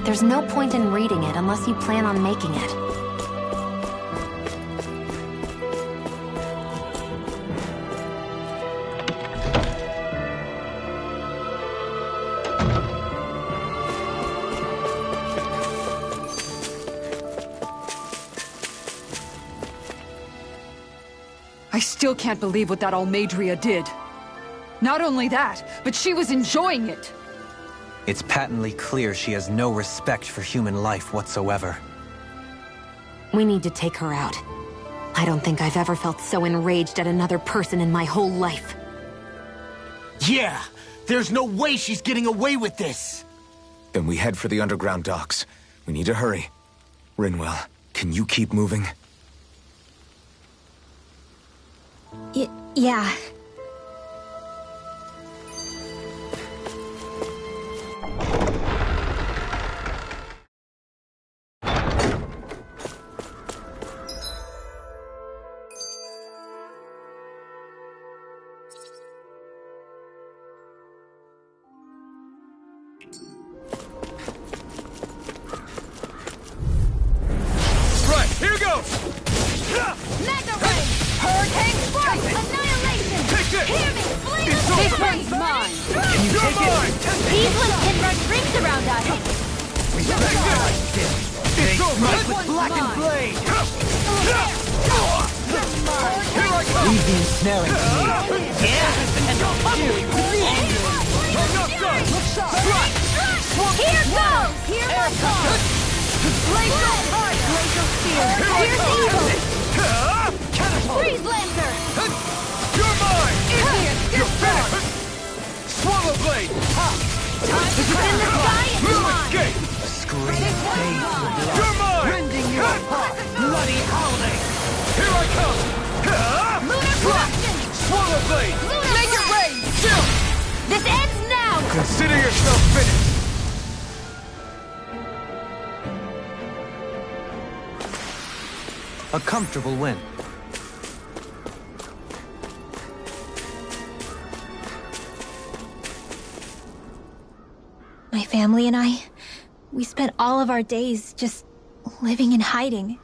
There's no point in reading it unless you plan on making it. I still can't believe what that Almeidra did. Not only that, but she was enjoying it. It's patently clear she has no respect for human life whatsoever. We need to take her out. I don't think I've ever felt so enraged at another person in my whole life. Yeah! There's no way she's getting away with this! Then we head for the underground docks. We need to hurry. Rinwell, can you keep moving? Yeah. Right, here goes! Mega Ray! Hurricane Strike! Annihilation! Take this! Hear me! Flee It's the over! one's mine! You're mine! These ones can run rings around us! It's over! With blackened blade! Here I come! Leave the ensnaring to me. I'm not done! Strike! Here goes! Here I come! Glacial Fire! Glacial Spear! Here I Here's come! evil! Freeze Lancer! You're mine! You're finished! Swallow blade! Time to put in the sky and Blue mine! escape! Scream fades to blood. You're mine! Rending you apart. Bloody howling. Here I come! Lunar Corruption! Swallow blade! Make it rain! Still! This ends now! Consider yourself finished! A comfortable win. My family and I, we spent all of our days just living in hiding.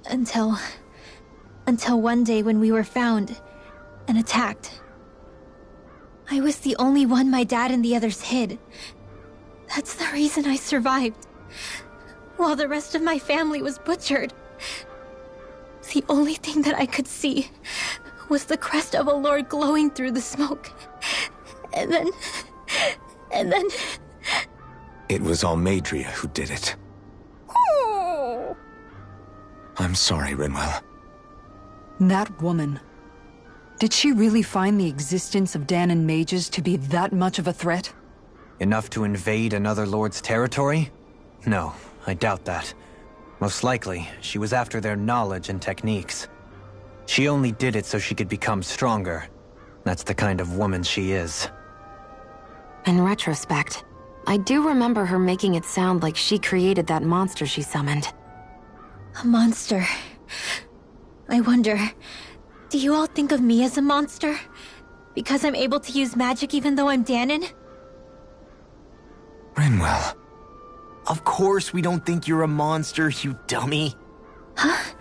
Until one day when we were found and attacked. I was the only one my dad and the others hid. That's the reason I survived. While the rest of my family was butchered. The only thing that I could see was the crest of a lord glowing through the smoke. And then... It was Almeidra who did it. I'm sorry, Rinwell. That woman. Did she really find the existence of Dahnan mages to be that much of a threat? Enough to invade another lord's territory? No, I doubt that. Most likely, she was after their knowledge and techniques. She only did it so she could become stronger. That's the kind of woman she is. In retrospect, I do remember her making it sound like she created that monster she summoned. A monster. I wonder, do you all think of me as a monster? Because I'm able to use magic even though I'm Dahnan? Rinwell. Of course we don't think you're a monster, you dummy. Huh?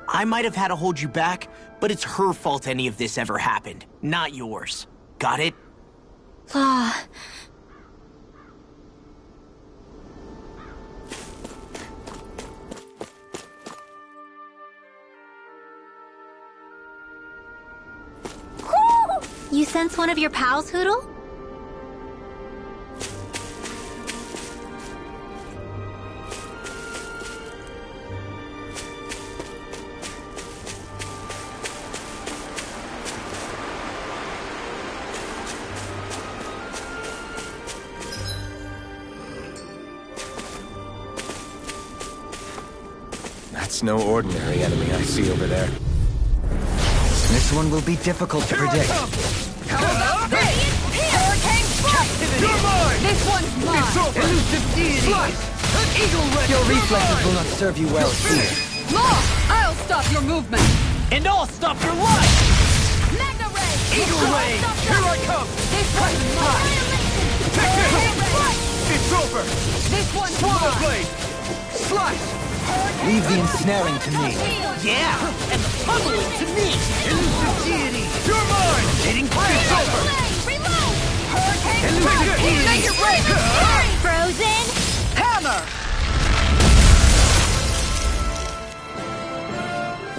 I might have had to hold you back, but it's her fault any of this ever happened, not yours. Got it? Law. You sense one of your pals, Hoodle? That's no ordinary enemy I see over there. This one will be difficult to predict. Hurricane Strike! You're mine! This one's mine! It's over! Elusive deity! Eagle Red! Your reflexes will not serve you well here. Law! I'll stop your movement! And I'll stop your life! Mega Ray! Eagle Ray! Here I come! This one's mine! Take this! It's over! over! This one's Swallow mine! blade! Slice! Leave the ensnaring to me. Yeah, and the pummeling to me. Elusive deity! You're mine! Getting close. It's over! Reload! Hurricane Elusive deity! Make it rain! Frozen! Hammer!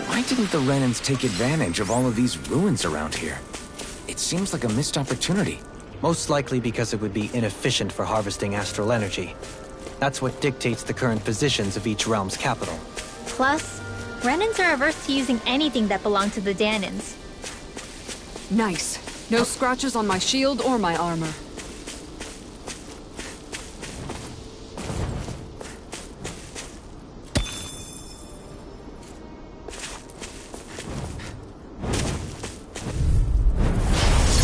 Why didn't the Renans take advantage of all of these ruins around here? It seems like a missed opportunity. Most likely because it would be inefficient for harvesting astral energy. That's what dictates the current positions of each realm's capital. Plus, Renans are averse to using anything that belonged to the Danans. Nice. No scratches on my shield or my armor.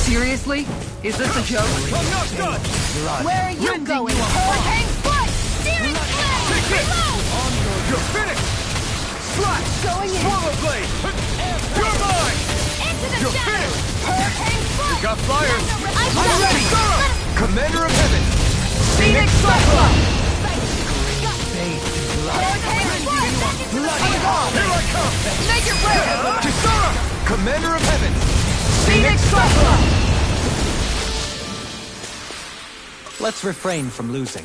Seriously? Is this a joke? I'm not done! Where are you going? Hurricane Strike! Steering Blade! Take this! Reload! You're finished! Slice! Going in! Swallow blade! You're mine! Into the You're shadows! finished! Hurricane Strike! Got flyers! I'm ready! Commander of Heaven! Phoenix Cyclone! Hurricane Strike! Here I come! Make it rain! Kisara! Commander of Heaven! Phoenix Cyclone! Let's refrain from losing.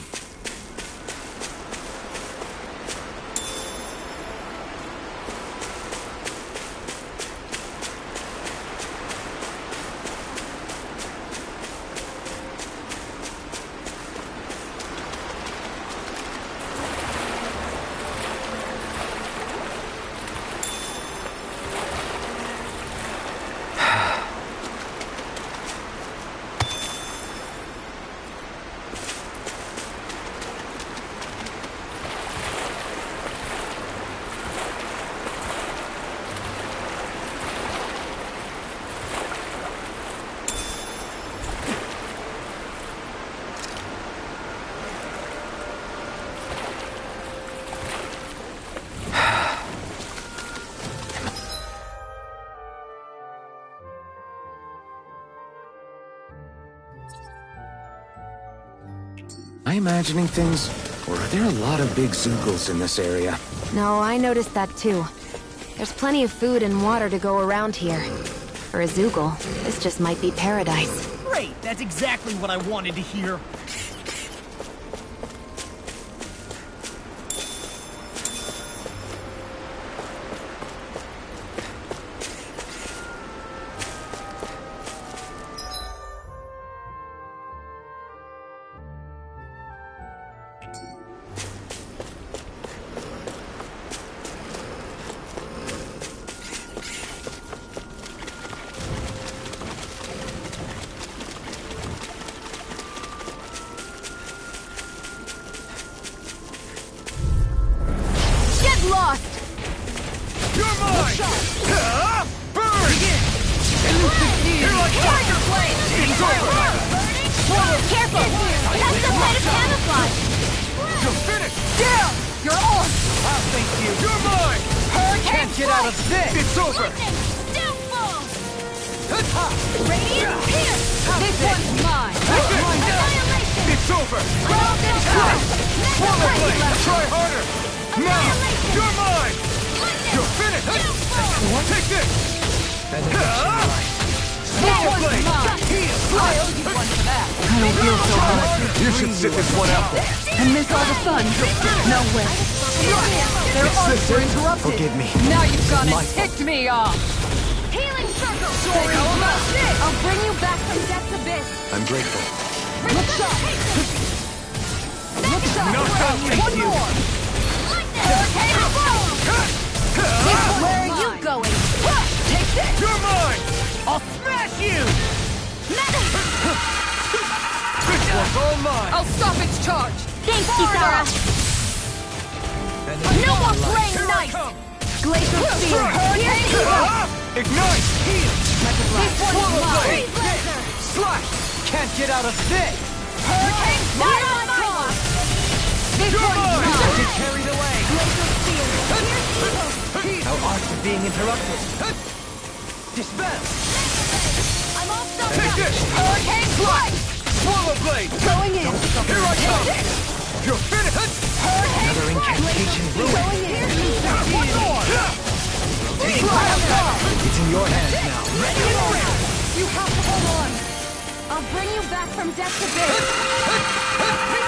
Am I imagining things? Or are there a lot of big Zoogles in this area? No, I noticed that too. There's plenty of food and water to go around here. For a Zoogle, this just might be paradise. Great, that's exactly what I wanted to hear. Lost! You're mine! Burn! Elusive Here I come! Tiger Blade! It's over! Careful! That's the blade of camouflage! You're finished! Down! You're on! I'll thank you! You're mine! Hurricane Get out of this! It's over! Downfall! Ha! Radiant Pierce! This one's mine! Annihilation! It's over! Golden Power! Swallow blade! Try harder! Now! You're mine! You're finished! Take this! Swallow blade! I owe you one for that. I don't feel so hot. You should sit this one out. And miss all the fun. No way. Their arms were interrupted. Forgive me. Now you've gone and ticked me off. Healing Circle! Sorry, I'll bring you back from death's abyss. I'm grateful. Look sharp. Look sharp. No, thank One you. more. Hurricane Ball! Where are you going? Take this. You're mine! I'll smash you! This one's all mine! I'll stop its charge. Thanks, Kisara! No more playing Here I nice. come! Glacial Spear. Here's the Ignite! Heal! This one's Swallow mine. blade! Slash! Can't get out of this! Hurricane Fire on Cross. This You're one's mine! mine. Don't get carried away! Glacial Spear. Our arts are being interrupted. Dispel! I'm all stuck Take up. this! Hurricane Strike. Swallow blade! Going in. Here I come! You're finished! Another incantation ruined. One more! It's in your hands now. You have to hold on! I'll bring you back from death to base!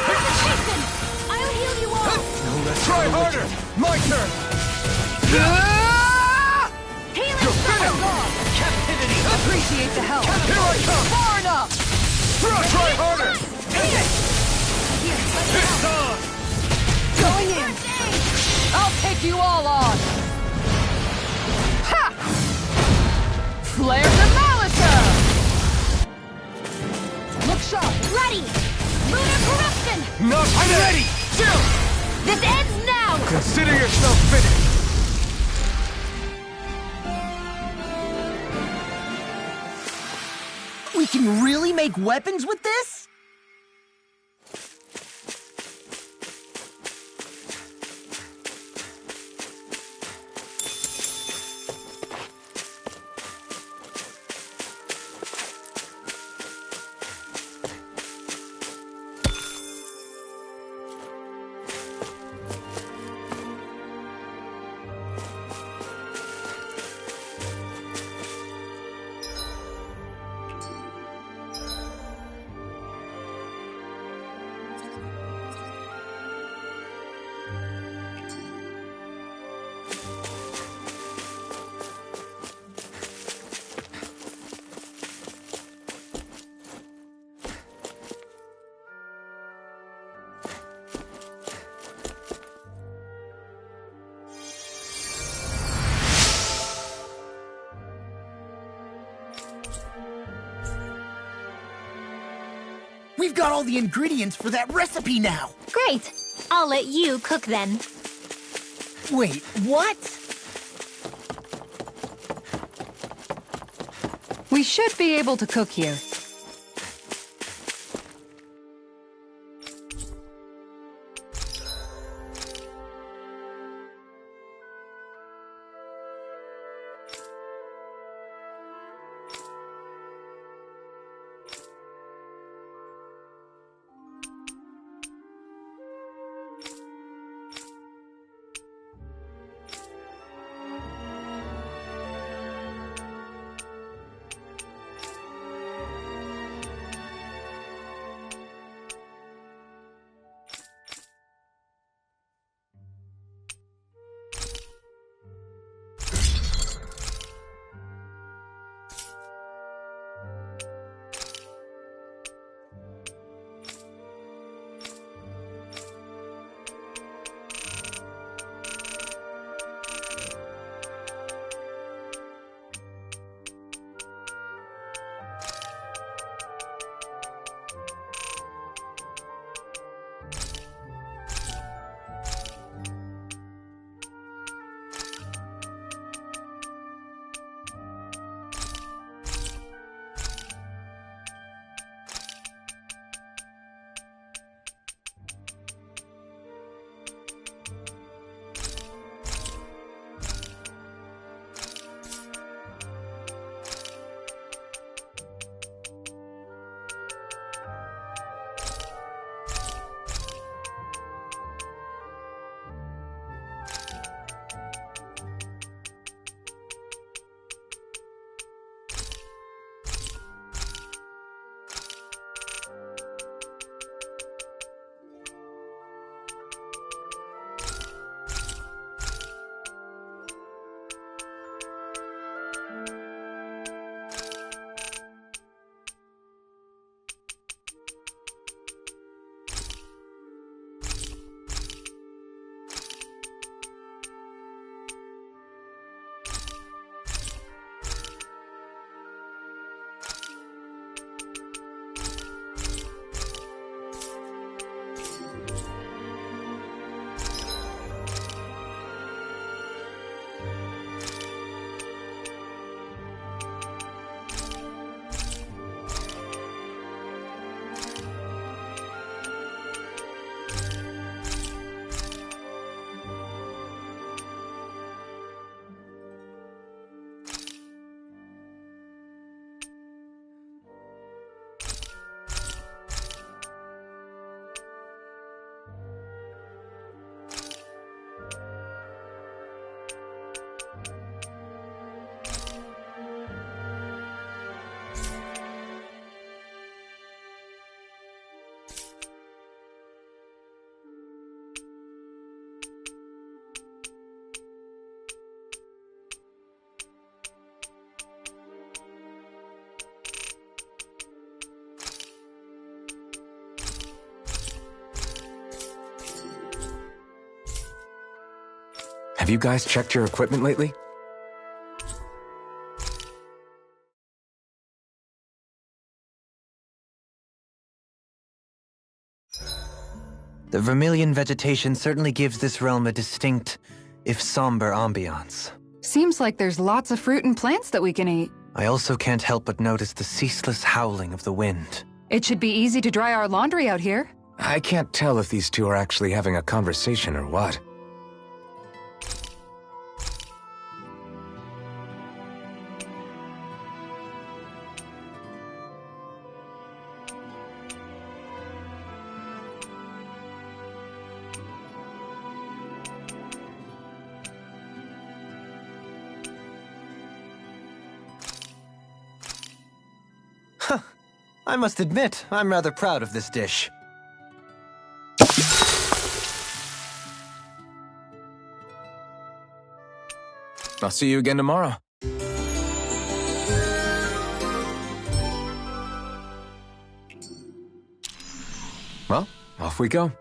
Precipitation! I'll heal you all! No less Try religion. harder! My turn! Healing You're finished! Captivity. Appreciate the help! Here I come! Far enough! Try harder! Here, let's It's on! going in! I'll take you all on! Ha! Flare the Malisa! Look sharp! Ready! Lunar corruption! Not I'm ready! Chill! This ends now! Consider yourself finished! We can really make weapons with this? We've got all the ingredients for that recipe now! Great! I'll let you cook then. Wait, what? We should be able to cook here. Have you guys checked your equipment lately? The vermilion vegetation certainly gives this realm a distinct, if somber, ambiance. Seems like there's lots of fruit and plants that we can eat. I also can't help but notice the ceaseless howling of the wind. It should be easy to dry our laundry out here. I can't tell if these two are actually having a conversation or what. I must admit, I'm rather proud of this dish. I'll see you again tomorrow. Well, off we go.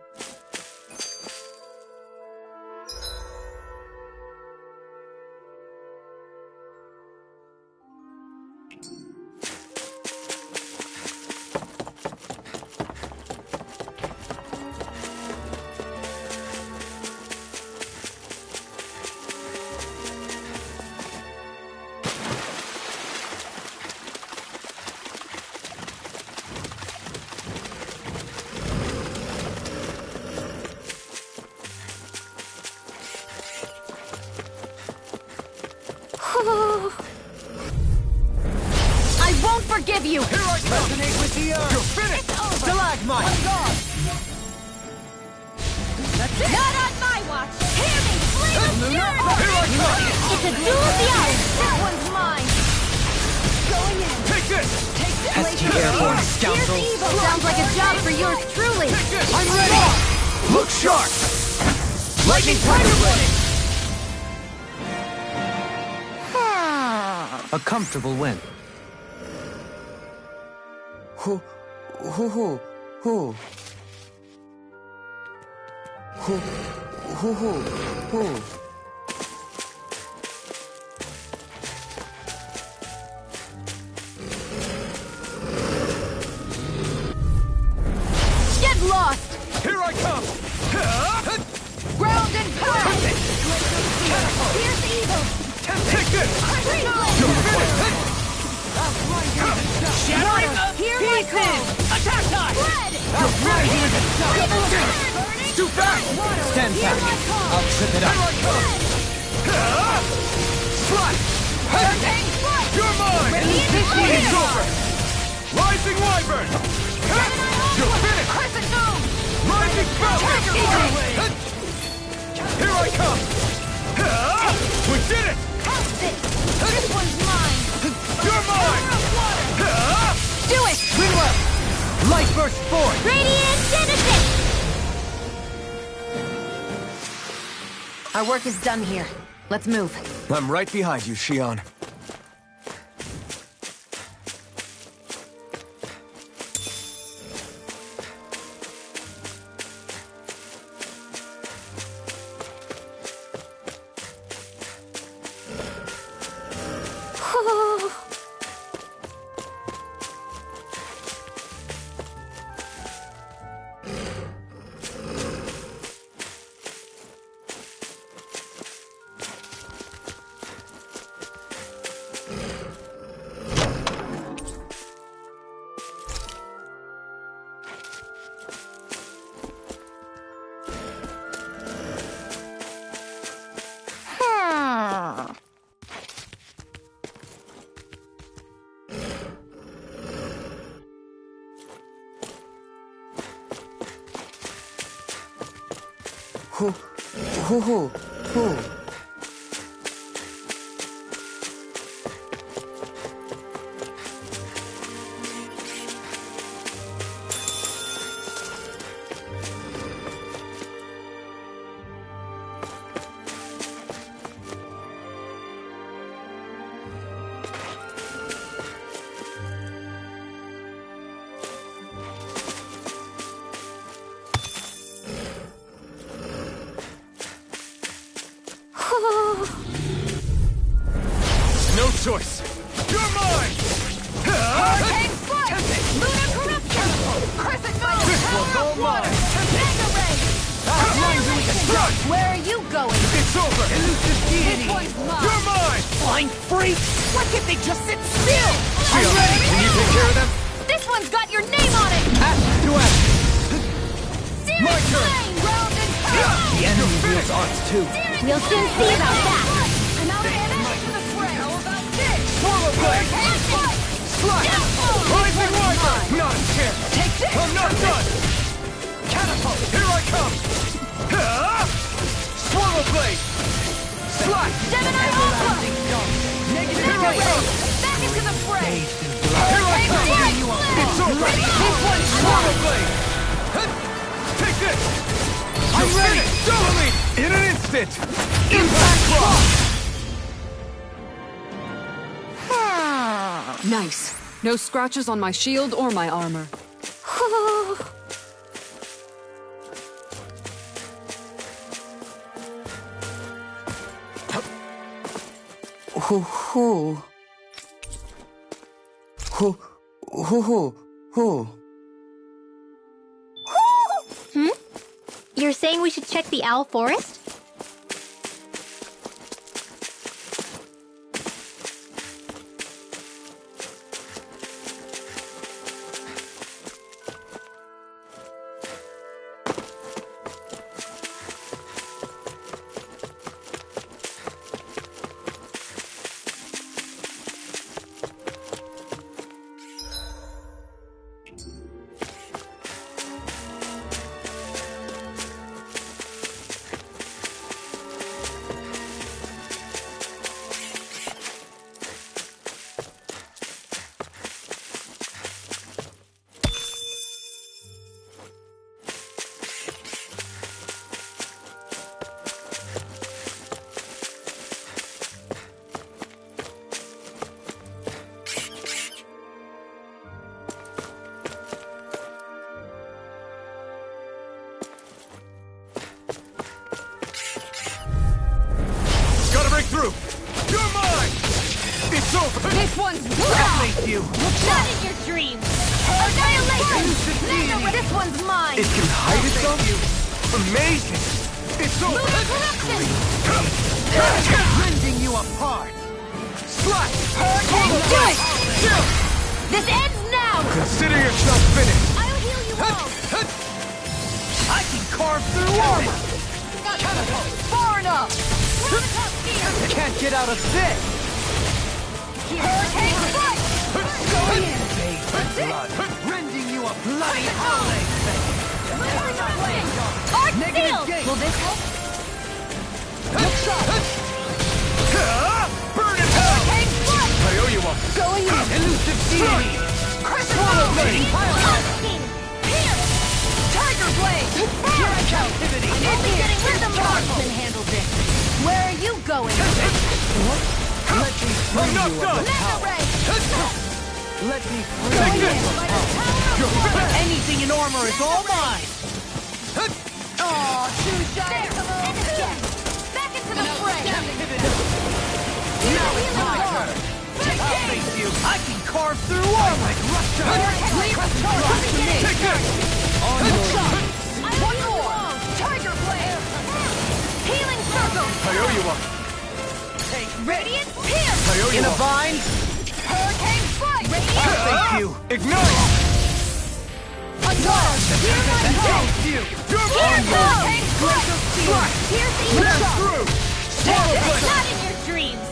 I won't forgive you! Here I come! Resonate with the earth! You're finished! Stalagmite! That's it! Not on my watch! Hear me! Flame of fury! Here I come! It's a duel of the eyes! That one's mine! Going in! Take this! Pesky airborne Here's scoundrels! evil! Sounds like a job for yours truly! Take this! I'm ready! Look sharp! Lightning thunder! A comfortable win. Who? Who? Get lost! Here I come! Ground and pound! Here's evil! Take this! You're finished! Shattering here I come! Attack time! Red! You're finished! Too fast! Stand back. I'll trip it Here up. I come! Slash! You're mine! It's over! Rising Wyvern! You're finished! Crescent Moon! Rising Falcon! Here I come! We did it! This one's mine! You're mine! Do it! Winlow! Light burst forth! Radiant Genesis! Our work is done here. Let's move. I'm right behind you, Shionne. Who? mind freak! Why can't they just sit still? Shionne, can you take care of them? This one's got your name on it! Do it! My turn! The enemy wields arts too. We'll soon see about that! Swallow blade! Slash! Rising riser! Not a chance! Take this! I'm not done! Catapult! Here I come! Swallow blade! Slash! Gemini Alpha! Negative! Here I come! Back into the fray! Here I come! It's over! This one's Swallow blade! Take this! I'm ready! Dominate! In an instant! Impact block! Nice. No scratches on my shield or my armor. Ho. You're saying we should check the owl forest? Through! You're mine! It's over! This one's Thank you! Not in your dreams! Annihilation! This one's mine! It can hide itself? Amazing! It's over! Rending you apart! Slash! Do it! Chill! This ends now! Consider yourself finished! I'll heal you all! I can carve through armor! Far enough! Can't get out of this! Hurricane strike! Going in! Blood! Rending you a bloody howling! Art Negative seal! gate! Will this help? Burn in hell! Hurricane strike! I owe you one! Going in! Elusive deity! Swallow blade! King! Here! Tiger blade! You're in captivity! Only getting rhythm Can handle this! Where are you going? Let me free I'm not you done! of the power! Let me free Take you this! of the power! You're finished! Anything in armor is all mine! Oh, too shy! Back into the fray! Now it's my turn! I'll face you! I can carve through armor! Take this! On your side! One more! Tiger blade! Healing circle! I owe you one! Take Radiant pierce! I owe you in a one! vine! Hurricane strike! I'll face you! Ignite! Hear my call! You! You're Hear mine! hurricane strike! Slash! Piercing Pass shot! through! Swallow blade! Not in your dreams!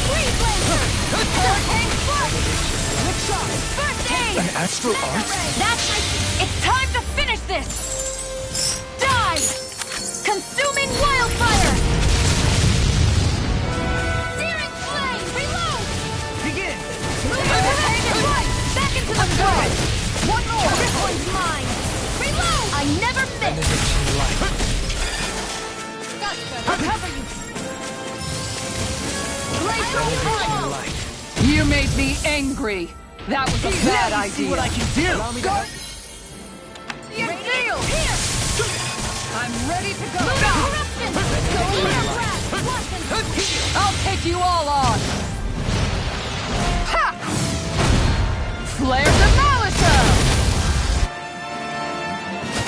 Free blazer! Hurricane strike! First aid! An astral art? It's time to finish this! Die! Consuming wildfire! Searing flame! Reload! Begin! Back into the fray! One more! This one's mine! Reload! I never miss! I'll cover you! Blaze You made me angry. That was a bad Let me see idea. what I can do! Your deal! Here! I'm ready to go. Corruption! I'll take you all on. Ha! Flare the Malisa!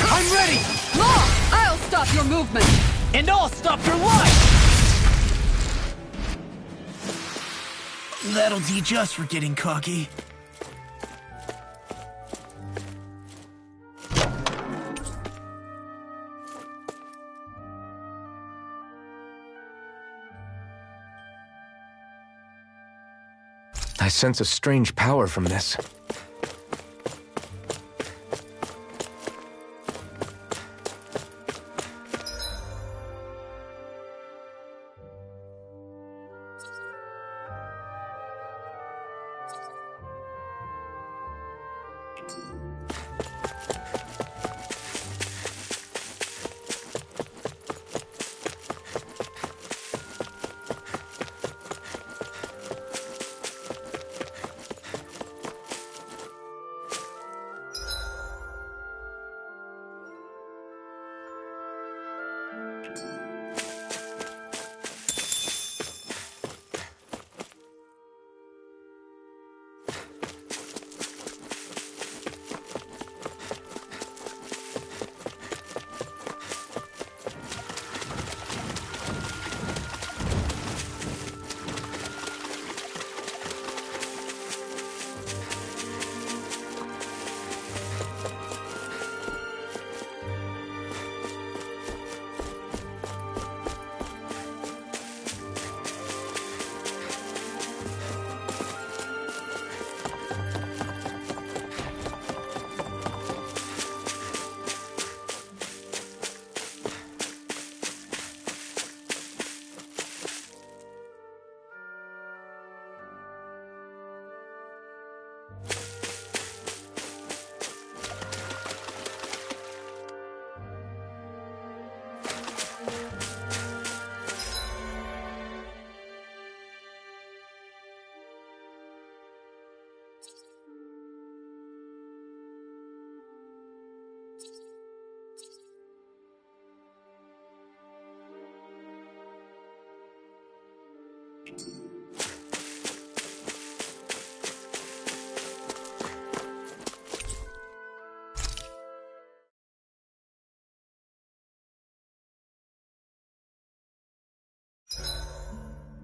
I'm ready! Law, I'll stop your movement. And I'll stop your life! That'll teach us for getting cocky. I sense a strange power from this.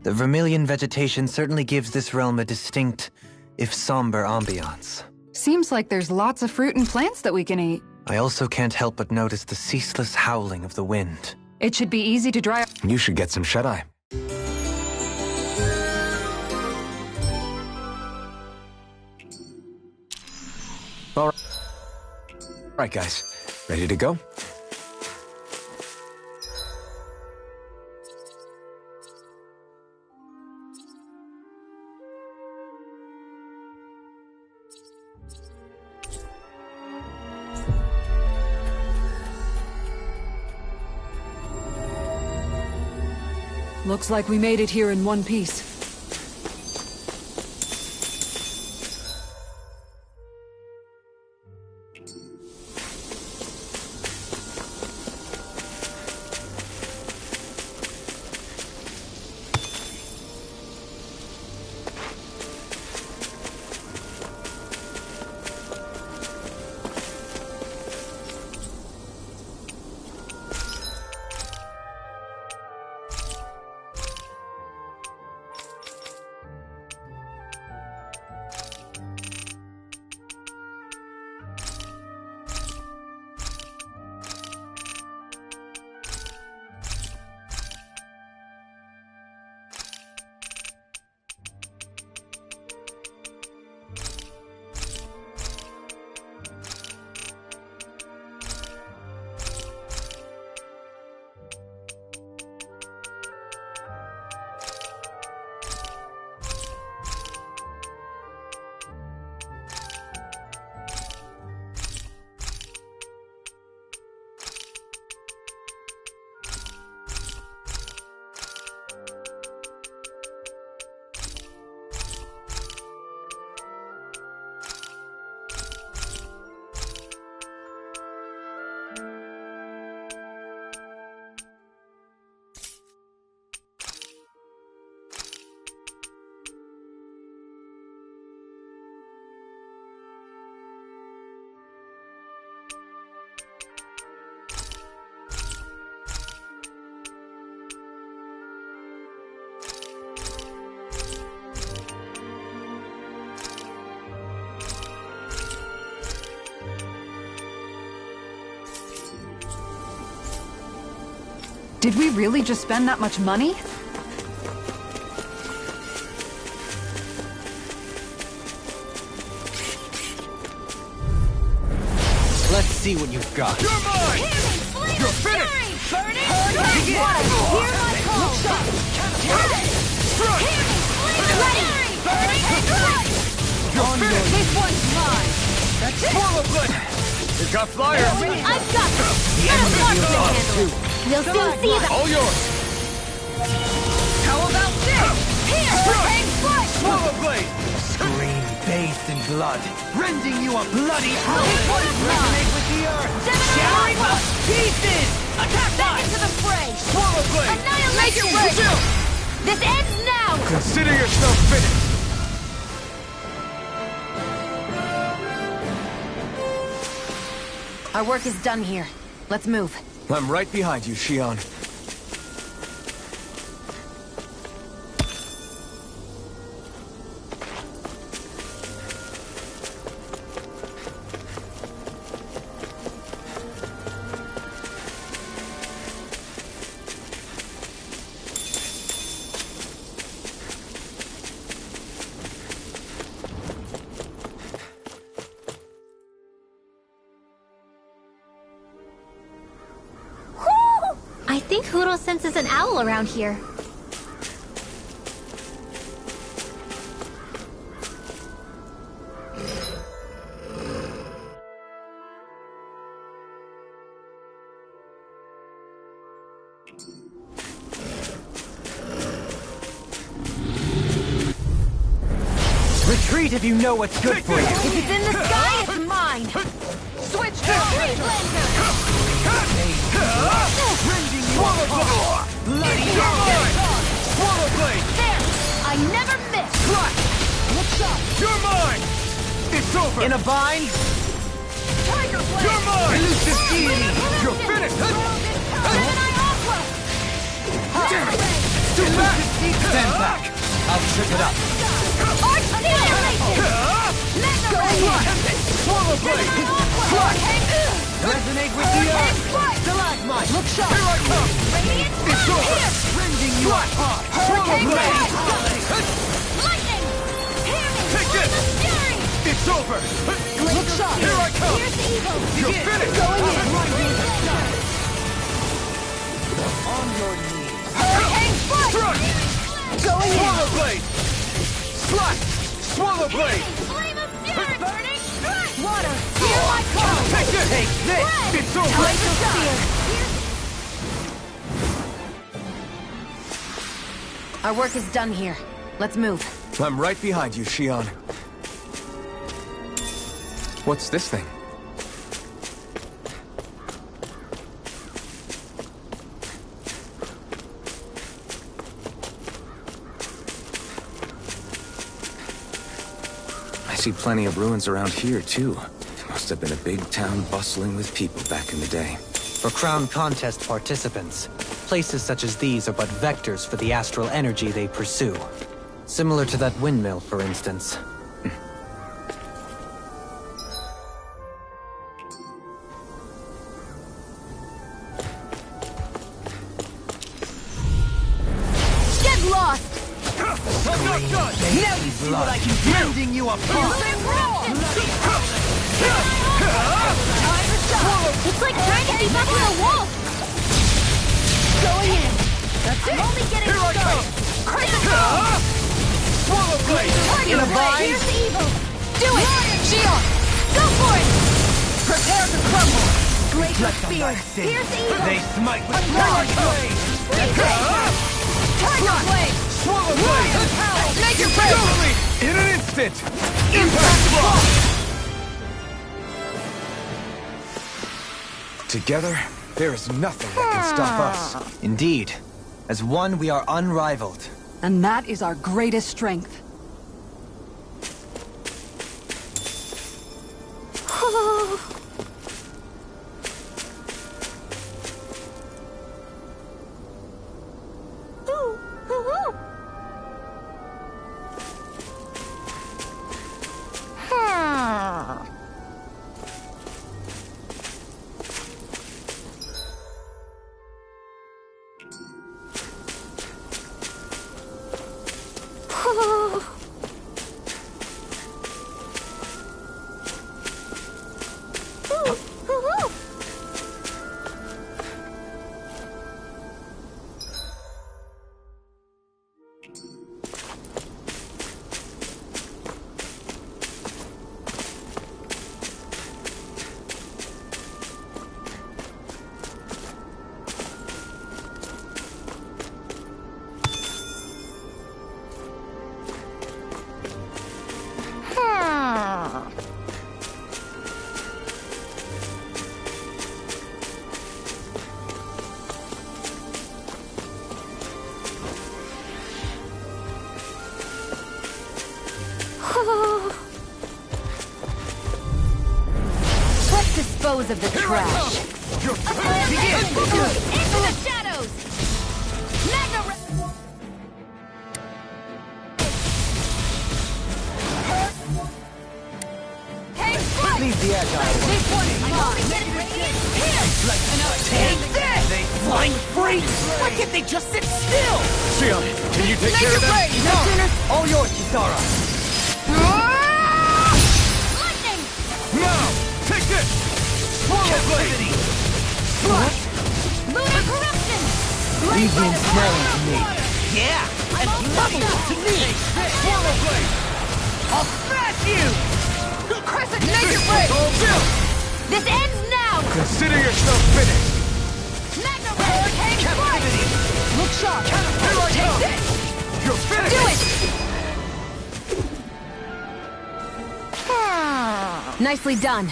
The vermilion vegetation certainly gives this realm a distinct, if somber, ambiance. Seems like there's lots of fruit and plants that we can eat. I also can't help but notice the ceaseless howling of the wind. It should be easy to dry. You should get some shut-eye. All right, guys. Ready to go? Looks like we made it here in one piece. Did we really just spend that much money? Let's see what you've got. You're mine! You're finished! Hear my call! Strike! You're finished! This one's mine! Swallow blade! You got flyers! I've got this! The enemy will handle it! We'll soon see them! All yours! How about this? Here! Hang foot! Swallow blade! Scream bathed in blood, rending you a bloody hell. Resonate with the earth. Shattering to pieces. Attack back into the fray! Swallow blade! Annihilation! This ends now! Consider yourself finished! Our work is done here. Let's move. I'm right behind you, Shionne. I think Huro senses an owl around here. Retreat if you know what's good for you. If it's in the sky, it's mine! Switch to Tree Blazer! Rending you apart. Bloody Swallow blade! There! I never miss! What's up? You're mine! It's over! in a bind. Tiger Blade! You're mine! Elusive deity. You're finished! Gemini Aqua! Stand back. I'll trip it up. Arch Annihilation! Mega Ray! Swallow blade! Resonate with the earth. Stalagmite. Look sharp. Here I come! Radiant It's over! Rending you apart. Hurricane blade! Lightning! Hear me! Take Flame this! of Fury! It's over! Look sharp! Here I come! Here's the evil! You're finished! On your knees. Hurricane Foot! Strike! Going in! Swallow blade! Slash! Swallow blade! Flame of Fury! Burning Strike! Water! Hear my call! Take this! Take this. It's over! Light of Fear! Our work is done here. Let's move. I'm right behind you, Shionne. What's this thing? I see plenty of ruins around here, too. It must have been a big town bustling with people back in the day. For crown contest participants, places such as these are but vectors for the astral energy they pursue. Similar to that windmill, for instance. Get lost! I'm not done! Now you see what I can do! Rending you apart! It's like trying to keep up with a wolf! Going in! That's it! I'm only getting Here I started! Swallow blade! In a bind. Here's the evil! Do it! Shionne! Go for it! Prepare to crumble! Great spear! Here's the evil! They smite with Tiger blade! Blade! Swallow blade! Make your break! In an instant! Impact block! Together, there is nothing that can stop us. Indeed. As one, we are unrivaled. And that is our greatest strength. dispose of the trash. Into the shadows! Leave the agile. This one is mine! Take this! They flying freaks! Why can't they just sit still? Shionne, can you take care of them? No! All yours, Kisara! Lightning! Now! Take this! Swallow blade! What? Lunar corruption! Leave the ensnaring to me. Yeah! And bubble to me! Swallow blade! I'll smash you! Crescent This was all built! This ends now! Consider yourself finished! Magna Hurricane Strike! Look sharp! Here I come! You're finished! Do it! Nicely done.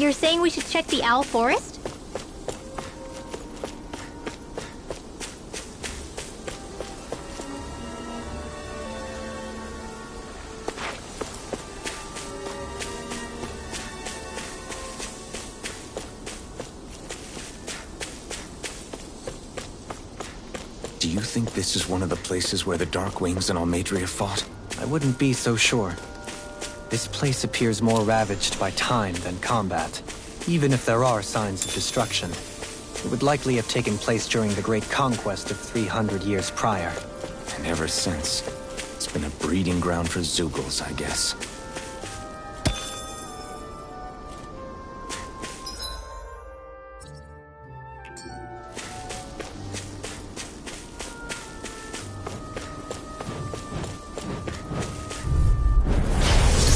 You're saying we should check the owl forest? Do you think this is one of the places where the Dark Wings and Almeidra fought? I wouldn't be so sure. This place appears more ravaged by time than combat. Even if there are signs of destruction, it would likely have taken place during the Great Conquest of 300 years prior. And ever since, it's been a breeding ground for Zeugles, I guess.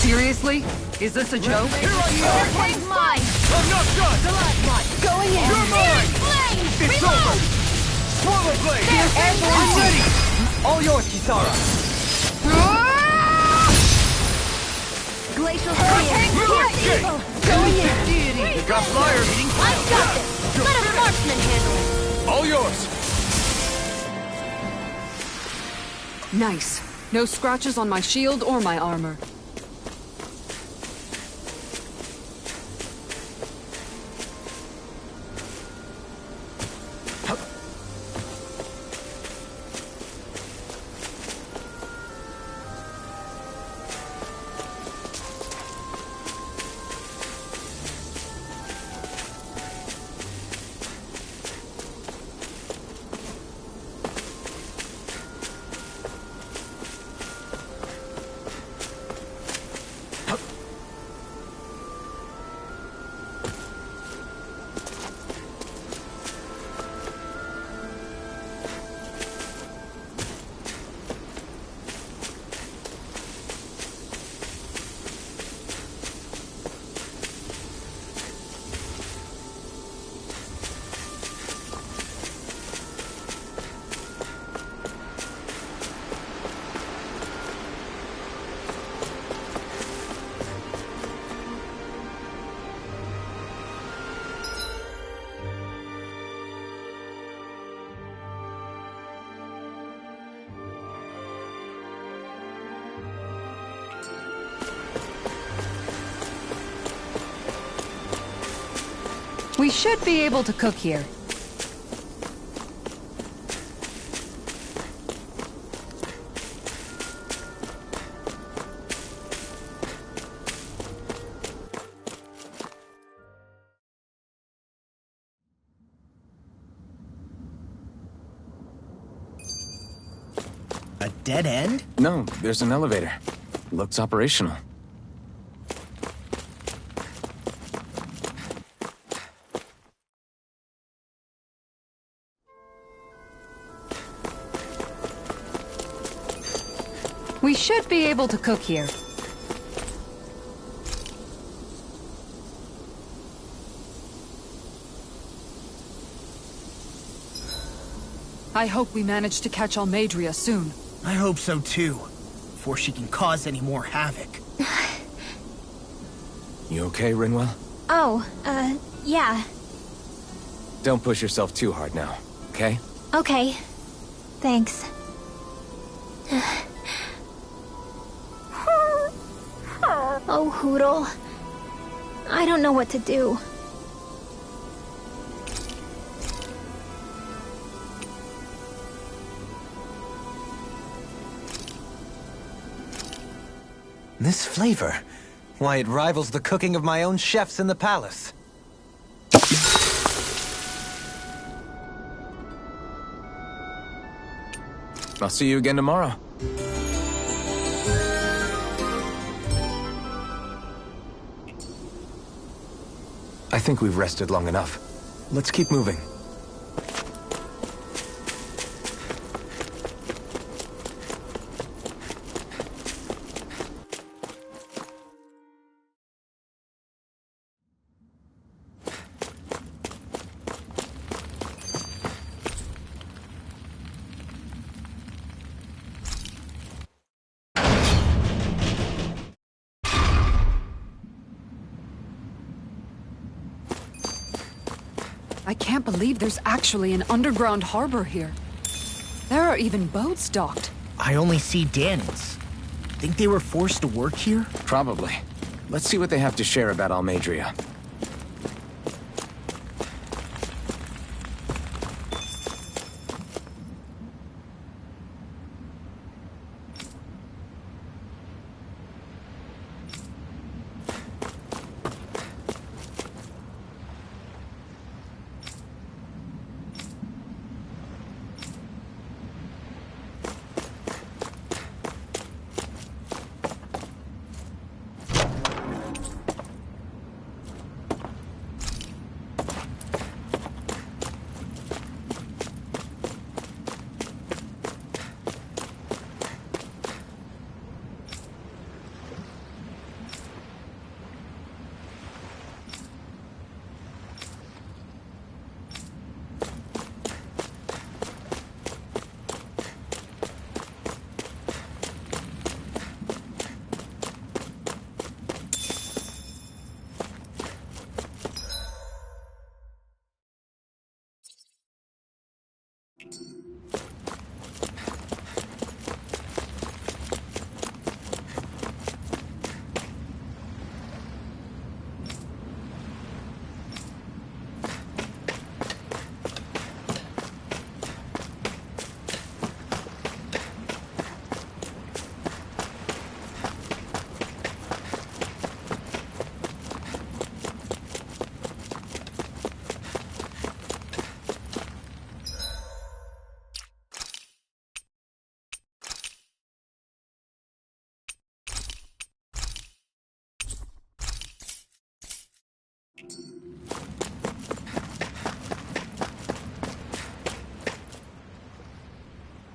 Seriously? Is this a joke? Here I Hurricane's mine! am not done! The last one! Going in! You're mine! Flames! It's Reload! over! Swallow blade! I'm ready! All yours, Kisara! Glacial Hurricane! Escape! Going in! You got flyers! I've got this! Let a marksman handle it! All yours! Nice. No scratches on my shield or my armor. We should be able to cook here. A dead end? No, there's an elevator. Looks operational. should be able to cook here. I hope we manage to catch Almeidra soon. I hope so too, before she can cause any more havoc. You okay, Rinwell? Oh, yeah. Don't push yourself too hard now, okay? Okay. Thanks. Oh, Hoodle. I don't know what to do. This flavor. Why, it rivals the cooking of my own chefs in the palace. I'll see you again tomorrow. I think we've rested long enough. Let's keep moving. I can't believe there's actually an underground harbor here. There are even boats docked. I only see Danans. Think they were forced to work here? Probably. Let's see what they have to share about Almeidra.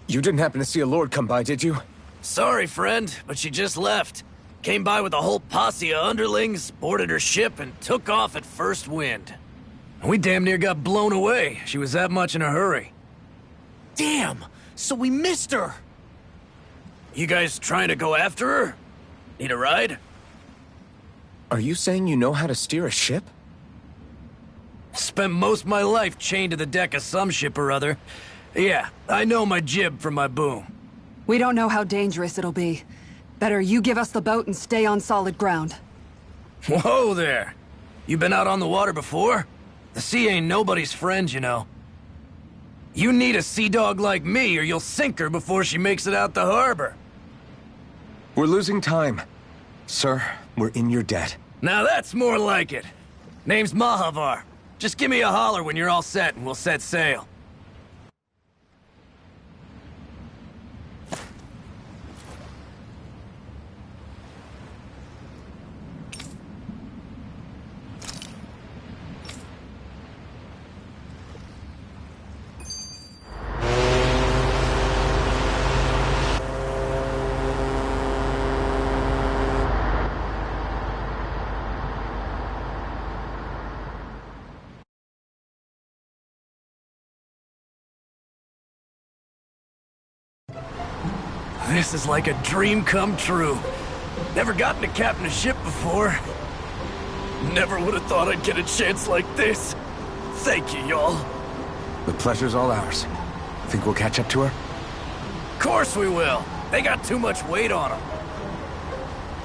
You didn't happen to see a lord come by, did you? Sorry, friend, but she just left. Came by with a whole posse of underlings, boarded her ship, and took off at first wind. We damn near got blown away. She was that much in a hurry. Damn! So we missed her! You guys trying to go after her? Need a ride? Are you saying you know how to steer a ship? Spent most of my life chained to the deck of some ship or other. Yeah, I know my jib from my boom. We don't know how dangerous it'll be. Better you give us the boat and stay on solid ground. Whoa there! You been out on the water before? The sea ain't nobody's friend, you know. You need a sea dog like me or you'll sink her before she makes it out the harbor. We're losing time. Sir, we're in your debt. Now that's more like it. Name's Mahavar. Just give me a holler when you're all set and we'll set sail. This is like a dream come true. Never gotten to captain a ship before. Never would have thought I'd get a chance like this. Thank you, y'all. The pleasure's all ours. Think we'll catch up to her? Of course we will. They got too much weight on them.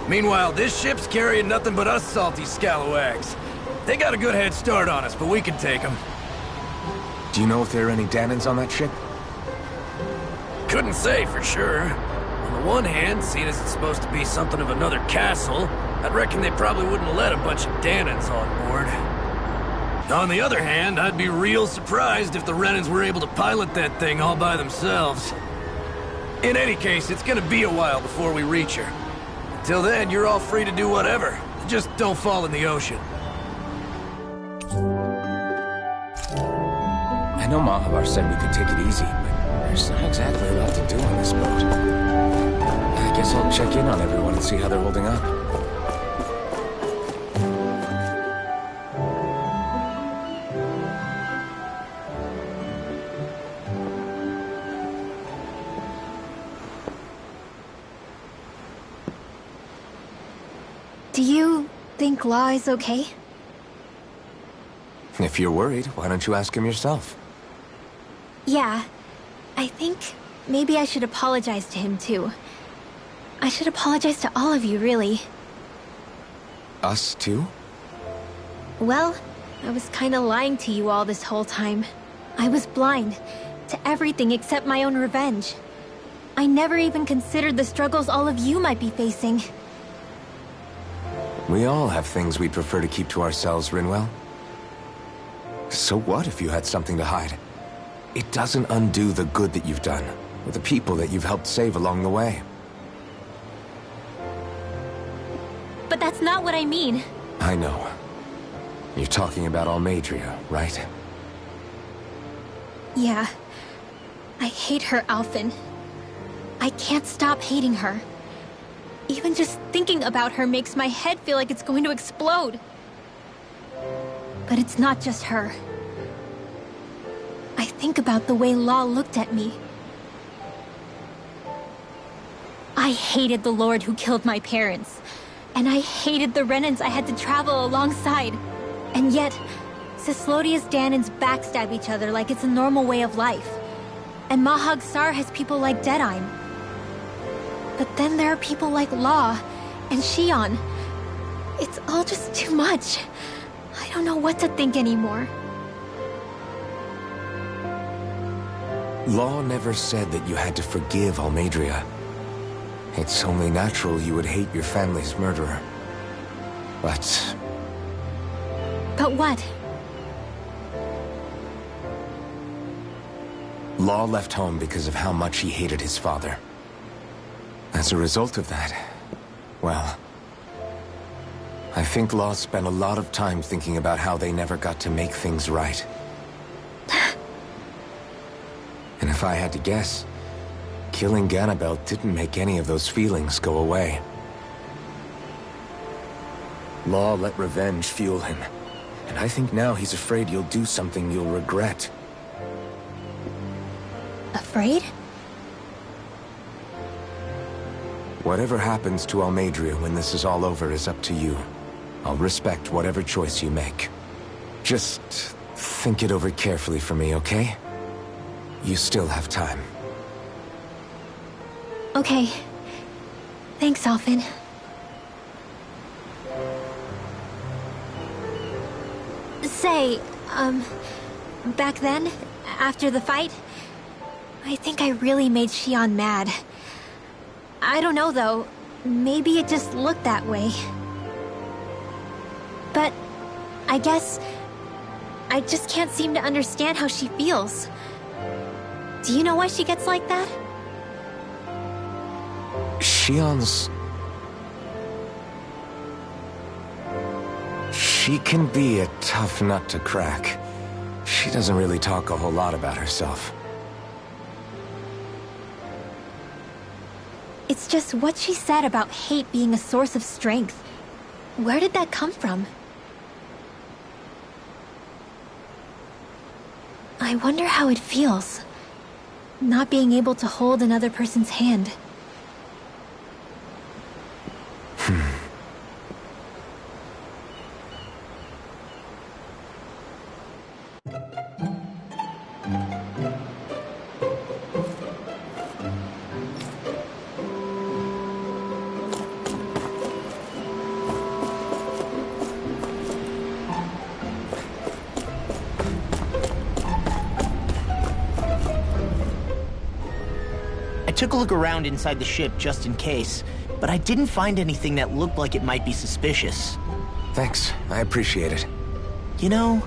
Meanwhile, this ship's carrying nothing but us salty scalawags. They got a good head start on us, but we can take them. Do you know if there are any Danans on that ship? Couldn't say for sure. On the one hand, seeing as it's supposed to be something of another castle, I'd reckon they probably wouldn't let a bunch of Danans on board. On the other hand, I'd be real surprised if the Renans were able to pilot that thing all by themselves. In any case, it's gonna be a while before we reach her. Till then, you're all free to do whatever. Just don't fall in the ocean. I know Mahavar said we could take it easy, but there's not exactly a lot to do on this boat. I guess I'll check in on everyone and see how they're holding up. Do you think Law is okay? If you're worried, why don't you ask him yourself? Yeah. I think maybe I should apologize to him too. I should apologize to all of you, really. Us too? Well, I was kinda lying to you all this whole time. I was blind to everything except my own revenge. I never even considered the struggles all of you might be facing. We all have things we'd prefer to keep to ourselves, Rinwell. So what if you had something to hide? It doesn't undo the good that you've done, or the people that you've helped save along the way. But that's not what I mean. I know. You're talking about Almeidra, right? Yeah. I hate her, Alphen. I can't stop hating her. Even just thinking about her makes my head feel like it's going to explode. But it's not just her. I think about the way Law looked at me. I hated the Lord who killed my parents. And I hated the Renans I had to travel alongside. And yet, Cislodia's Danans backstab each other like it's a normal way of life. And Mahag Sar has people like Deadeye. But then there are people like Law and Shionne. It's all just too much. I don't know what to think anymore. Law never said that you had to forgive Almeidra. It's only natural you would hate your family's murderer. But what? Law left home because of how much he hated his father. As a result of that, well, I think Law spent a lot of time thinking about how they never got to make things right. And if I had to guess, killing Ganabel didn't make any of those feelings go away. Law let revenge fuel him, and I think now he's afraid you'll do something you'll regret. Afraid? Whatever happens to Almeidra when this is all over is up to you. I'll respect whatever choice you make. Just think it over carefully for me, okay? You still have time. Okay. Thanks, Alphen. Say, back then, after the fight, I think I really made Shionne mad. I don't know, though. Maybe it just looked that way. But I guess I just can't seem to understand how she feels. Do you know why she gets like that? Shionne's... She can be a tough nut to crack. She doesn't really talk a whole lot about herself. It's just what she said about hate being a source of strength. Where did that come from? I wonder how it feels, not being able to hold another person's hand. I took a look around inside the ship just in case, but I didn't find anything that looked like it might be suspicious. Thanks, I appreciate it. You know,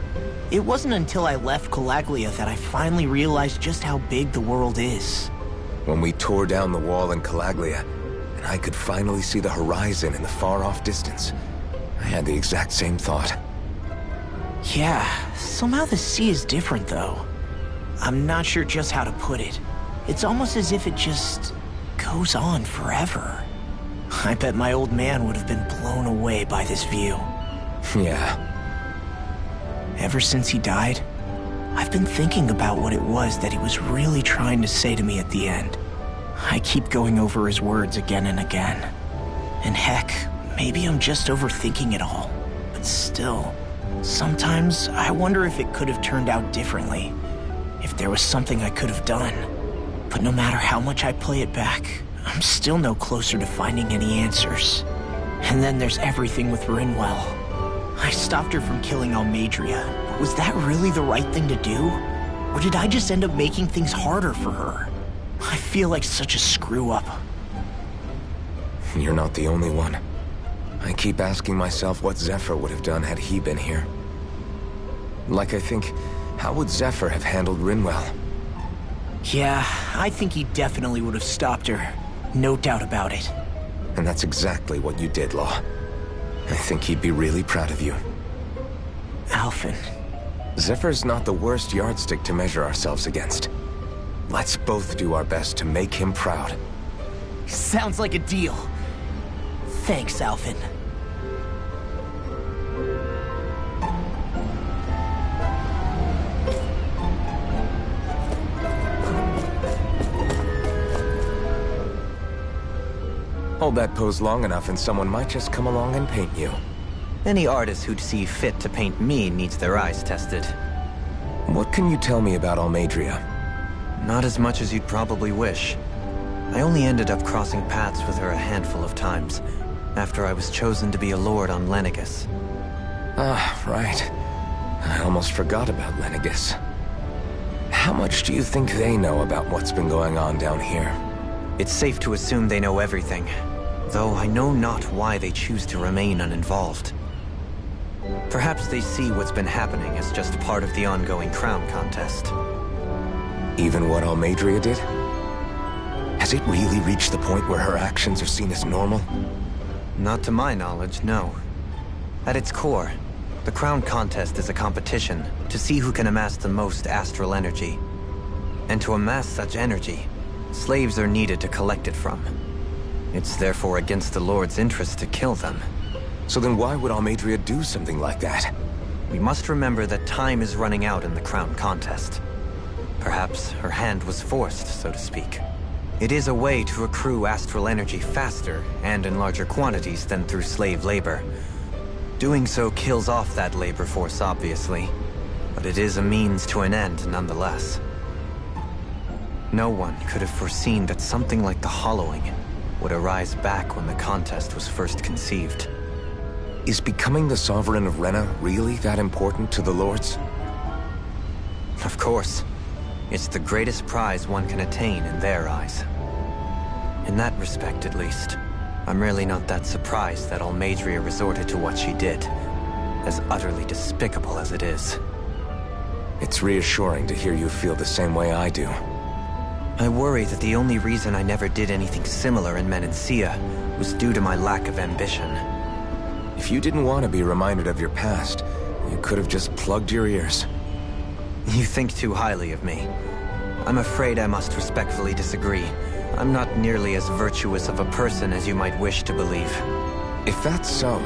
it wasn't until I left Calaglia that I finally realized just how big the world is. When we tore down the wall in Calaglia, and I could finally see the horizon in the far-off distance, I had the exact same thought. Yeah, somehow the sea is different though. I'm not sure just how to put it. It's almost as if it just goes on forever. I bet my old man would have been blown away by this view. Yeah. Ever since he died, I've been thinking about what it was that he was really trying to say to me at the end. I keep going over his words again and again. And heck, maybe I'm just overthinking it all. But still, sometimes I wonder if it could have turned out differently. If there was something I could have done. But no matter how much I play it back, I'm still no closer to finding any answers. And then there's everything with Rinwell. I stopped her from killing Almeidra, but was that really the right thing to do? Or did I just end up making things harder for her? I feel like such a screw-up. You're not the only one. I keep asking myself what Zephyr would have done had he been here. Like I think, how would Zephyr have handled Rinwell? Yeah, I think he definitely would have stopped her. No doubt about it. And that's exactly what you did, Law. I think he'd be really proud of you. Alphen. Zephyr's not the worst yardstick to measure ourselves against. Let's both do our best to make him proud. Sounds like a deal. Thanks, Alphen. Hold that pose long enough and someone might just come along and paint you. Any artist who'd see fit to paint me needs their eyes tested. What can you tell me about Almeidra? Not as much as you'd probably wish. I only ended up crossing paths with her a handful of times, after I was chosen to be a lord on Lenegis. Ah, right. I almost forgot about Lenegis. How much do you think they know about what's been going on down here? It's safe to assume they know everything, though I know not why they choose to remain uninvolved. Perhaps they see what's been happening as just part of the ongoing crown contest. Even what Almeidra did? Has it really reached the point where her actions are seen as normal? Not to my knowledge, no. At its core, the crown contest is a competition to see who can amass the most astral energy. And to amass such energy, slaves are needed to collect it from. It's therefore against the Lord's interest to kill them. So then why would Almeidra do something like that? We must remember that time is running out in the crown contest. Perhaps her hand was forced, so to speak. It is a way to accrue astral energy faster and in larger quantities than through slave labor. Doing so kills off that labor force, obviously, but it is a means to an end nonetheless. No one could have foreseen that something like the Hollowing would arise back when the contest was first conceived. Is becoming the Sovereign of Rena really that important to the Lords? Of course. It's the greatest prize one can attain in their eyes. In that respect, at least, I'm really not that surprised that Almeidra resorted to what she did, as utterly despicable as it is. It's reassuring to hear you feel the same way I do. I worry that the only reason I never did anything similar in Menancia was due to my lack of ambition. If you didn't want to be reminded of your past, you could have just plugged your ears. You think too highly of me. I'm afraid I must respectfully disagree. I'm not nearly as virtuous of a person as you might wish to believe. If that's so,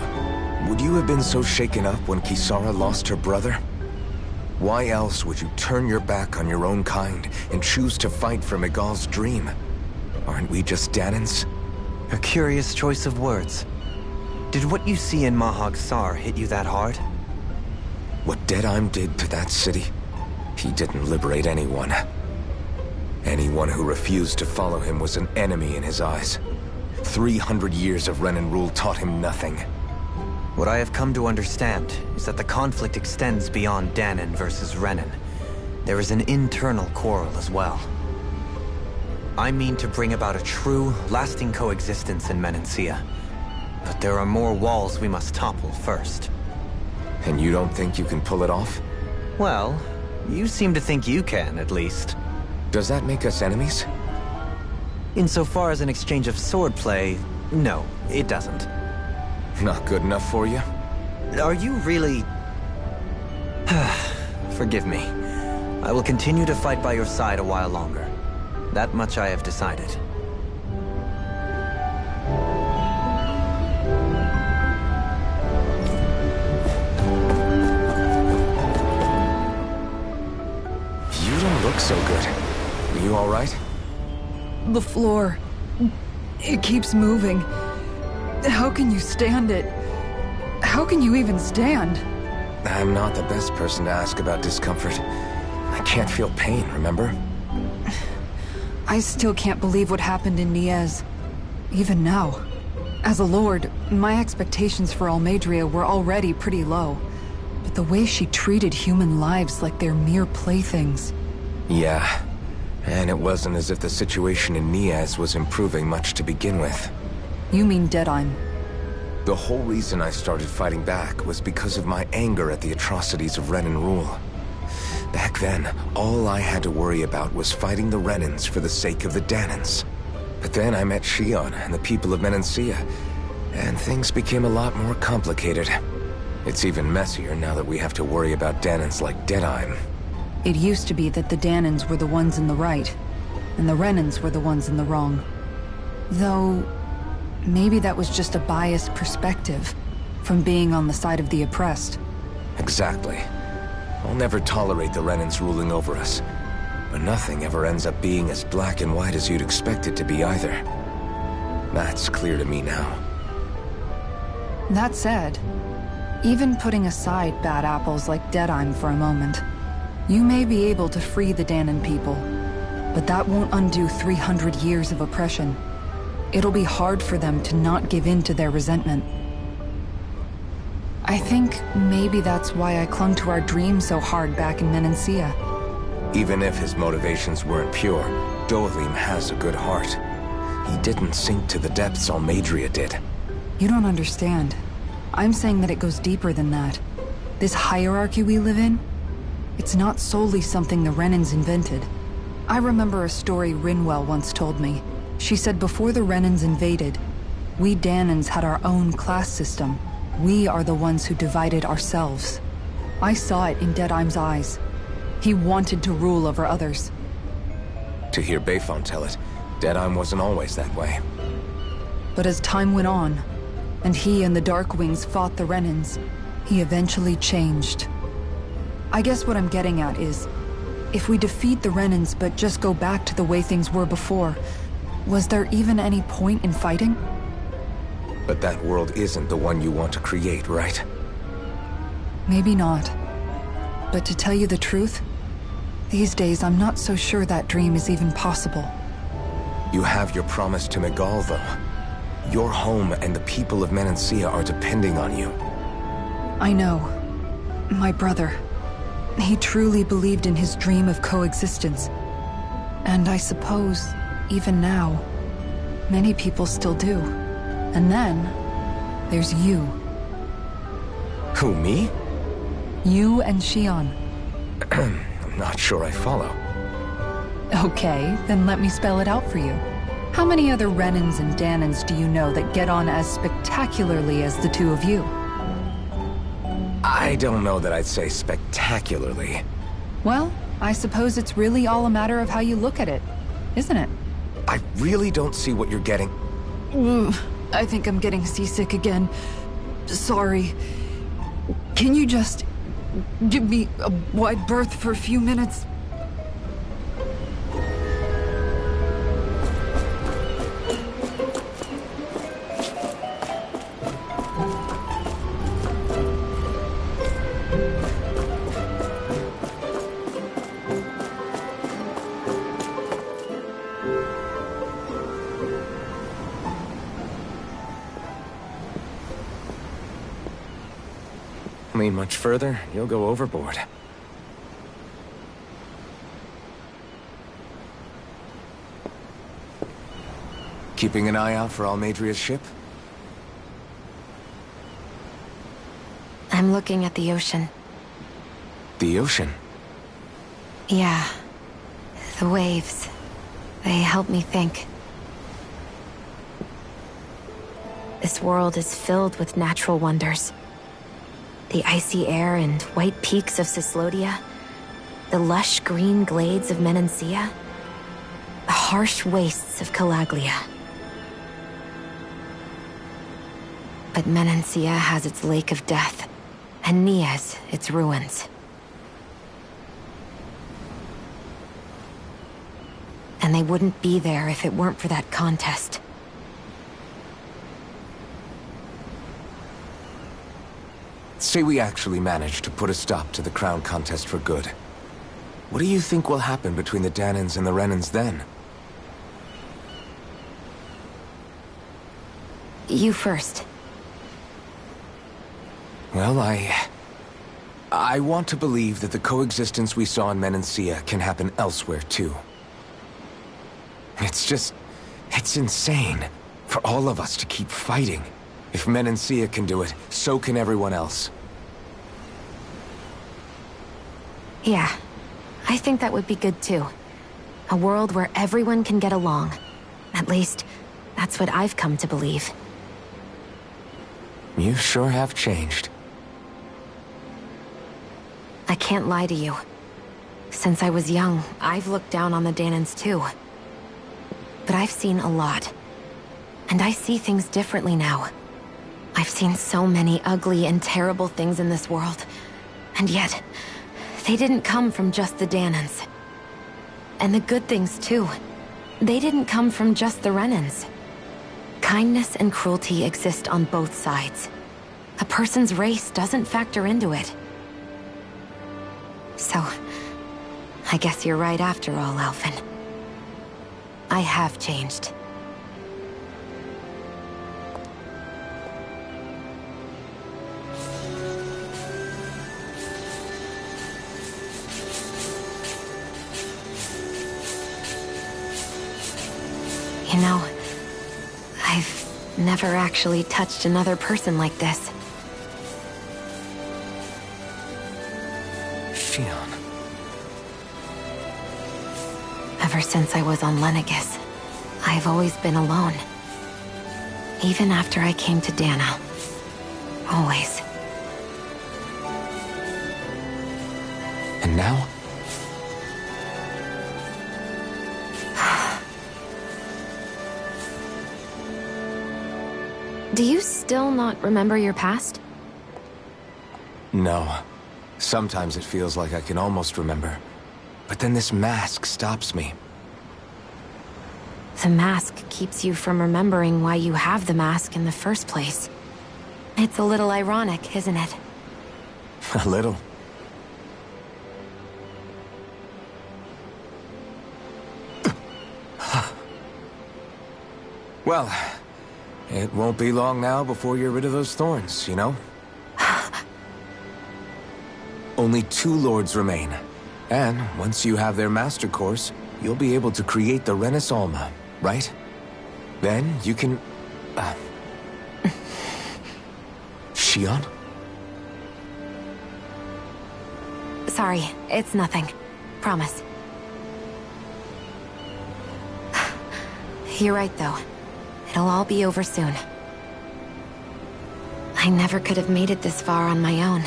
would you have been so shaken up when Kisara lost her brother? Why else would you turn your back on your own kind and choose to fight for Miguel's dream? Aren't we just Danans? A curious choice of words. Did what you see in Mahag Sar hit you that hard? What Deadheim did to that city He didn't liberate anyone. Anyone who refused to follow him was an enemy in his eyes. 300 years of Renan rule taught him nothing. What I have come to understand is that the conflict extends beyond Danon versus Renan. There is an internal quarrel as well. I mean to bring about a true, lasting coexistence in Menancia. But there are more walls we must topple first. And you don't think you can pull it off? Well, you seem to think you can, at least. Does that make us enemies? Insofar as an exchange of swordplay, no, it doesn't. Not good enough for you? Are you really... Forgive me. I will continue to fight by your side a while longer. That much I have decided. You don't look so good. Are you all right? The floor... it keeps moving. How can you stand it? How can you even stand? I'm not the best person to ask about discomfort. I can't feel pain, remember? I still can't believe what happened in Niez. Even now. As a lord, my expectations for Almeidra were already pretty low. But the way she treated human lives like they're mere playthings... Yeah. And it wasn't as if the situation in Niez was improving much to begin with. You mean Deadheim? The whole reason I started fighting back was because of my anger at the atrocities of Renan rule. Back then, all I had to worry about was fighting the Renans for the sake of the Danons. But then I met Shionne and the people of Menancia, and things became a lot more complicated. It's even messier now that we have to worry about Danons like Deadheim. It used to be that the Danons were the ones in the right, and the Renans were the ones in the wrong. Though, maybe that was just a biased perspective from being on the side of the oppressed. Exactly. I'll never tolerate the Renans ruling over us. But nothing ever ends up being as black and white as you'd expect it to be either. That's clear to me now. That said, even putting aside bad apples like Deadheim for a moment, you may be able to free the Danon people, but that won't undo 300 years of oppression. It'll be hard for them to not give in to their resentment. I think maybe that's why I clung to our dream so hard back in Menancia. Even if his motivations weren't pure, Dohalim has a good heart. He didn't sink to the depths Almeidra did. You don't understand. I'm saying that it goes deeper than that. This hierarchy we live in, it's not solely something the Renans invented. I remember a story Rinwell once told me. She said before the Renans invaded, we Danons had our own class system. We are the ones who divided ourselves. I saw it in Deadheim's eyes. He wanted to rule over others. To hear Bayfon tell it, Deadheim wasn't always that way. But as time went on, and he and the Darkwings fought the Renans, he eventually changed. I guess what I'm getting at is, if we defeat the Renans but just go back to the way things were before, was there even any point in fighting? But that world isn't the one you want to create, right? Maybe not. But to tell you the truth, these days I'm not so sure that dream is even possible. You have your promise to Megal, though. Your home and the people of Menancia are depending on you. I know. My brother. He truly believed in his dream of coexistence. And I suppose, even now, many people still do. And then, there's you. Who, me? You and Shionne. I'm not sure I follow. Okay, then let me spell it out for you. How many other Renans and Danons do you know that get on as spectacularly as the two of you? I don't know that I'd say spectacularly. Well, I suppose it's really all a matter of how you look at it, isn't it? I really don't see what you're getting. I think I'm getting seasick again. Sorry. Can you just give me a wide berth for a few minutes? Lean much further, you'll go overboard. Keeping an eye out for Almeidria's ship? I'm looking at the ocean. The ocean? Yeah. The waves. They help me think. This world is filled with natural wonders. The icy air and white peaks of Cislodia. The lush green glades of Menancia. The harsh wastes of Calaglia. But Menancia has its lake of death, and Nias its ruins. And they wouldn't be there if it weren't for that contest. Say we actually manage to put a stop to the crown contest for good. What do you think will happen between the Danans and the Renans then? You first. Well, I want to believe that the coexistence we saw in Menancia can happen elsewhere, too. It's insane for all of us to keep fighting. If Menancia can do it, so can everyone else. Yeah, I think that would be good too. A world where everyone can get along. At least, that's what I've come to believe. You sure have changed. I can't lie to you. Since I was young, I've looked down on the Danans too. But I've seen a lot. And I see things differently now. I've seen so many ugly and terrible things in this world. And yet, they didn't come from just the Danans. And the good things too. They didn't come from just the Renans. Kindness and cruelty exist on both sides. A person's race doesn't factor into it. So, I guess you're right after all, Alphen. I have changed. You know, I've never actually touched another person like this. Shionne. Ever since I was on Lenegis, I've always been alone. Even after I came to Dana. Always. And now? Do you still not remember your past? No. Sometimes it feels like I can almost remember. But then this mask stops me. The mask keeps you from remembering why you have the mask in the first place. It's a little ironic, isn't it? A little. Well, it won't be long now before you're rid of those thorns, you know? Only 2 lords remain. And once you have their master course, you'll be able to create the Renis Alma, right? Then you can... Shionne? Sorry, it's nothing. Promise. You're right, though. It'll all be over soon. I never could have made it this far on my own.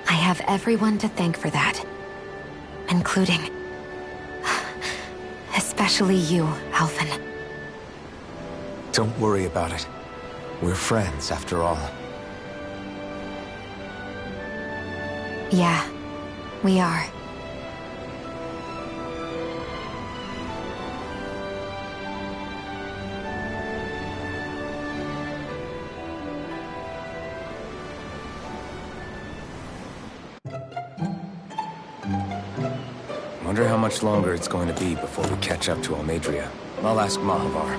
I have everyone to thank for that. Including... especially you, Alphen. Don't worry about it. We're friends, after all. Yeah, we are. Wonder how much longer it's going to be before we catch up to Almeidra. I'll ask Mahavar.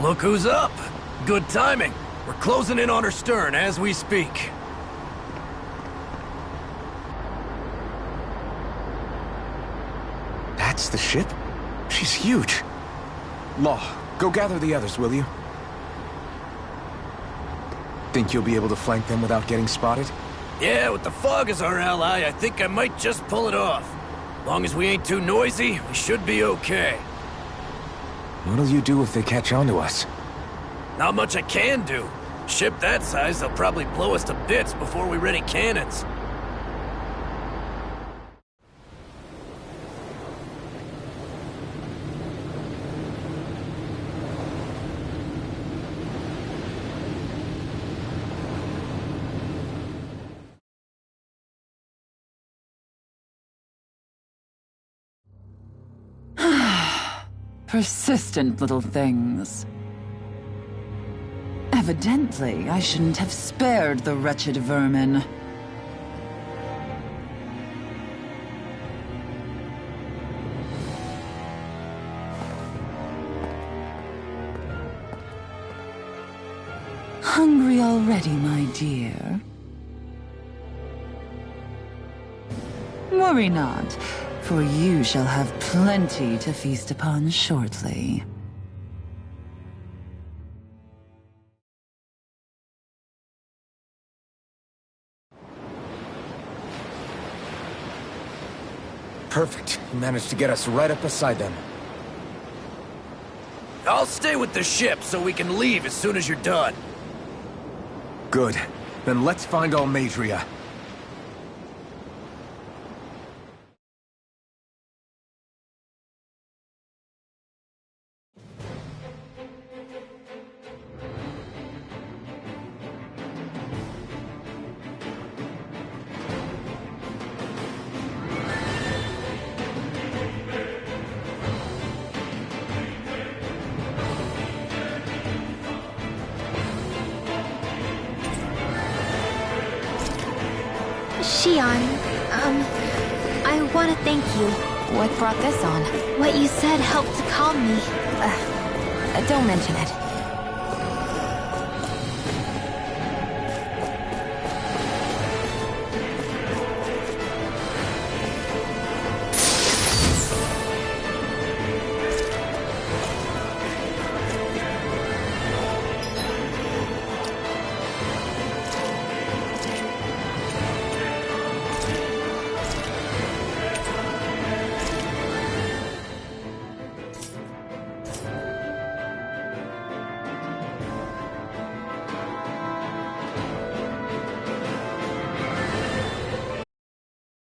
Look who's up. Good timing. We're closing in on her stern as we speak. That's the ship? She's huge. Law, go gather the others, will you? Think you'll be able to flank them without getting spotted? Yeah, with the fog as our ally, I think I might just pull it off. Long as we ain't too noisy, we should be okay. What'll you do if they catch on to us? Not much I can do. Ship that size, they'll probably blow us to bits before we ready cannons. Persistent little things. Evidently, I shouldn't have spared the wretched vermin. Hungry already, my dear? Worry not, for you shall have plenty to feast upon shortly. Perfect. You managed to get us right up beside them. I'll stay with the ship so we can leave as soon as you're done. Good. Then let's find Almeidra. Shionne, I want to thank you. What brought this on? What you said helped to calm me. Don't mention it.